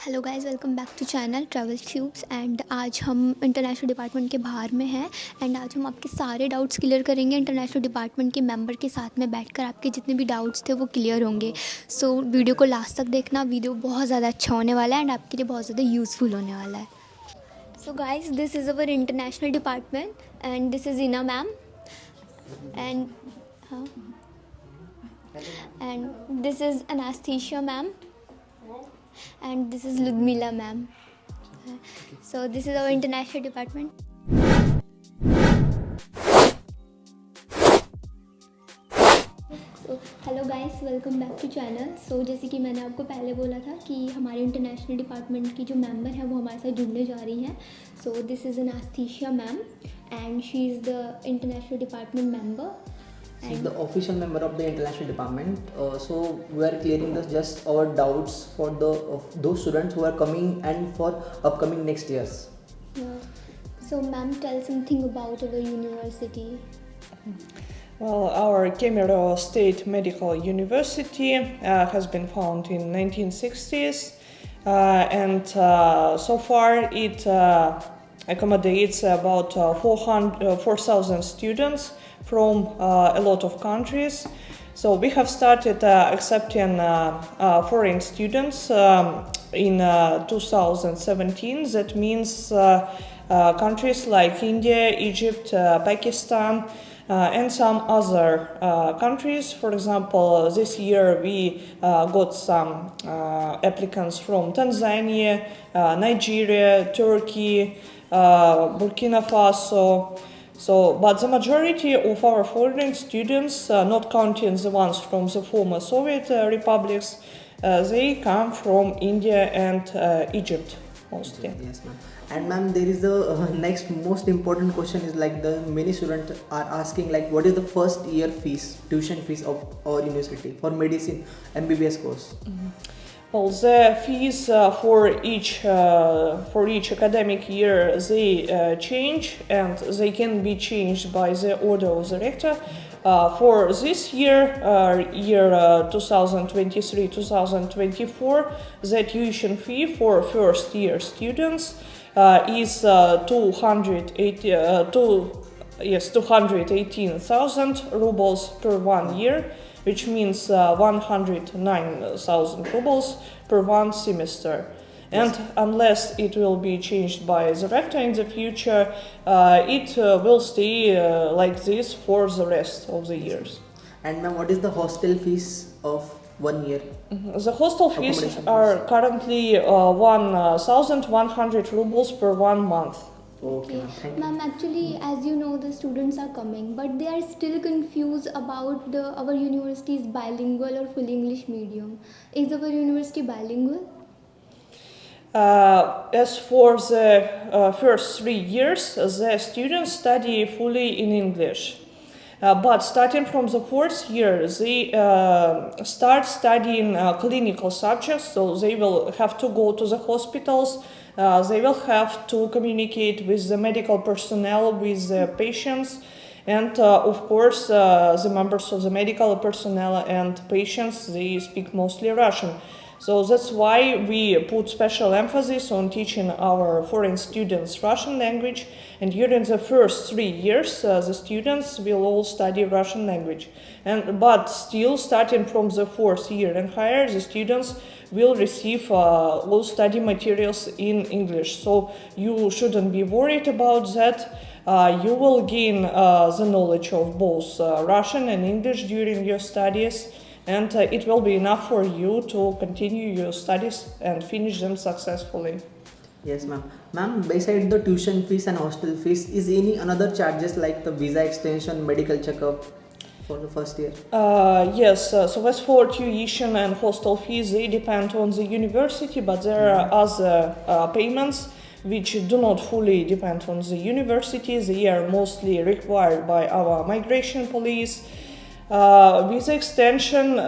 Hello guys, welcome back to channel travel tubes. And आज हम international department के बाहर में हैं। एंड आज हम आपके सारे डाउट्स क्लियर करेंगे। इंटरनेशनल डिपार्टमेंट के मेंबर के साथ में बैठकर आपके जितने भी डाउट्स थे वो क्लियर होंगे। सो वीडियो को लास्ट तक देखना। वीडियो बहुत ज़्यादा अच्छा होने वाला है एंड आपके लिए बहुत ज़्यादा यूज़फुल होने वाला है। So guys, this is our international department and this is Ina ma'am and and this is anaesthesia ma'am and this is Ludmila ma'am. So this is our international department. So hello guys, welcome back to channel. So जैसे कि मैंने आपको पहले बोला था कि हमारे international department की जो मेंबर हैं वो हमारे साथ जुड़ने जा रही हैं. So this is Anastasia ma'am and she is the international department member. She's the official member of the international department. So we are clearing just our doubts for those students who are coming and for upcoming next years. So ma'am, tell something about our university. Well, our Kemerovo State Medical University has been founded in 1960s, and so far it accommodates about 4,000 students from a lot of countries. So we have started accepting foreign students in 2017. That means countries like India, Egypt, Pakistan, and some other countries. For example, this year we got some applicants from Tanzania, Nigeria, Turkey, Burkina Faso. But the majority of our foreign students, not counting the ones from the former Soviet republics, they come from India and Egypt mostly. Yes, ma'am. And ma'am, there is the next most important question is like the many students are asking like what is the first year fees, tuition fees of our university for medicine MBBS course? Mm-hmm. Well, the fees for each academic year they change, and they can be changed by the order of the rector. For this year, year 2023-2024, the tuition fee for first year students is 218,000 rubles per 1 year, which means 109,000 rubles per 1 semester. And unless it will be changed by the rector in the future, it will stay like this for the rest of the years. And ma'am, what is the hostel fees of 1 year? The hostel fees are currently 1,100 rubles per 1 month. Okay, thank you. Ma'am, actually, as you know, the students are coming, but they are still confused about our university is bilingual or full English medium. Is our university bilingual? As for the first 3 years, the students study fully in English. But starting from the 4th year, they start studying clinical subjects, so they will have to go to the hospitals. They will have to communicate with the medical personnel, with the patients, and of course the members of the medical personnel and patients, they speak mostly Russian. So that's why we put special emphasis on teaching our foreign students Russian language, and during the first 3 years the students will all study Russian language. But still, starting from the 4th year and higher, the students will receive all study materials in English. So you shouldn't be worried about that. You will gain the knowledge of both Russian and English during your studies, and it will be enough for you to continue your studies and finish them successfully. Yes, ma'am. Ma'am, besides the tuition fees and hostel fees, is any another charges like the visa extension, medical checkup for the first year? Yes, so as for tuition and hostel fees, they depend on the university, but there are other payments which do not fully depend on the university. They are mostly required by our migration police. Visa extension,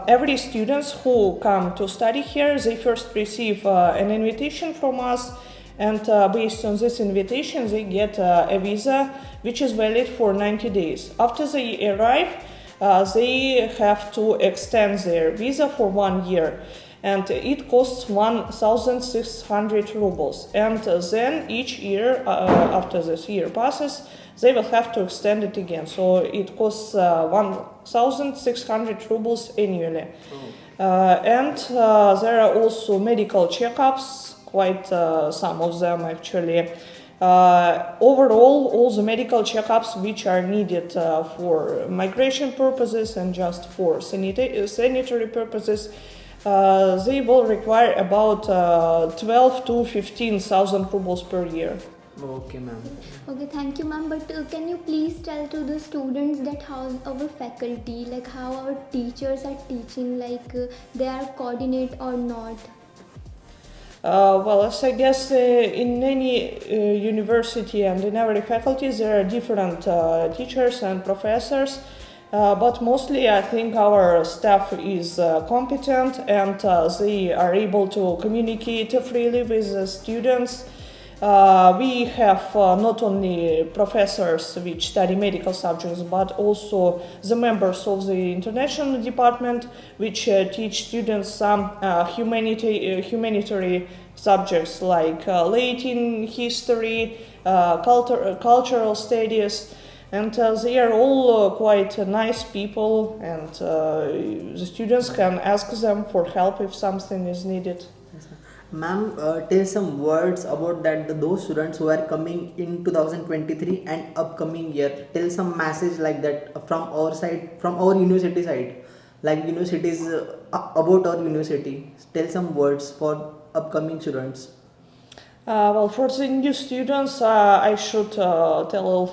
every students who come to study here, they first receive an invitation from us, and based on this invitation they get a visa which is valid for 90 days. After they arrive, they have to extend their visa for 1 year. And it costs 1,600 rubles. And then each year, after this year passes, they will have to extend it again. So it costs 1,600 rubles annually. And there are also medical checkups, quite some of them actually. Overall, all the medical checkups which are needed for migration purposes and just for sanitary purposes, they will require about 12 to 15,000 rubles per year. Okay, ma'am. Okay, thank you, ma'am. But can you please tell to the students that how our faculty, like how our teachers are teaching, like they are coordinate or not? Well, as I guess in any university and in every faculty there are different teachers and professors, but mostly I think our staff is competent and they are able to communicate freely with the students. We have not only professors which study medical subjects, but also the members of the international department which teach students some humanitarian subjects like Latin, history, cultural studies, and they are all quite nice people, and the students can ask them for help if something is needed. Ma'am, tell some words about that those students who are coming in 2023 and upcoming year. Tell some message like that from our side, from our university side, like universities about our university. Tell some words for upcoming students. Well, for the new students, I should tell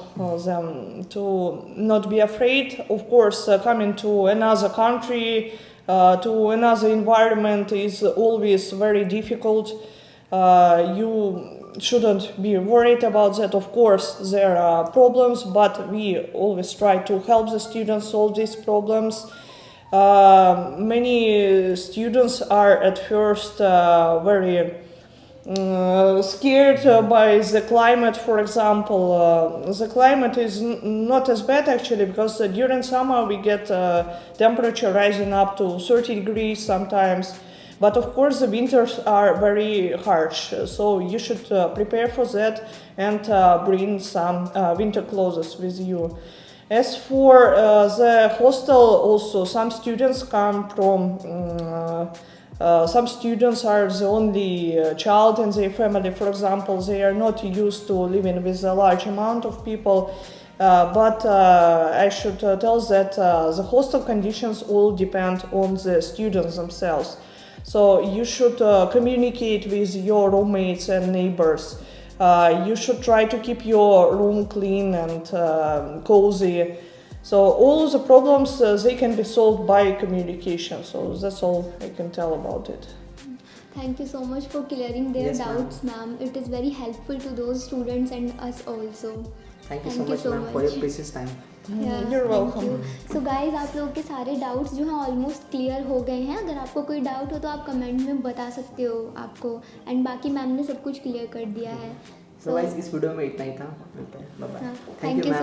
them to not be afraid. Of course, coming to another country, to another environment is always very difficult. You shouldn't be worried about that. Of course, there are problems, but we always try to help the students solve these problems. Many students are at first very scared by the climate, for example. The climate is not as bad actually, because during summer we get temperature rising up to 30 degrees sometimes. But of course the winters are very harsh, so you should prepare for that and bring some winter clothes with you. As for the hostel, also some students come from some students are the only child in their family, for example. They are not used to living with a large amount of people, but I should tell that the hostel conditions all depend on the students themselves. So you should communicate with your roommates and neighbors. You should try to keep your room clean and cozy. So all the problems, they can be solved by communication. So that's all I can tell about it. Thank you so much for clearing their Yes, doubts, ma'am. It is very helpful to those students and us also. Thank you so much, ma'am, for your precious time. You're welcome. So guys, आप लोगों के सारे doubts जो हैं almost clear हो गए हैं. अगर आपको कोई डाउट हो तो आप कमेंट में बता सकते हो आपको, एंड बाकी मैम ने सब कुछ क्लियर कर दिया है. So guys, इस वीडियो में इतना ही था. Bye bye. Thank you so much.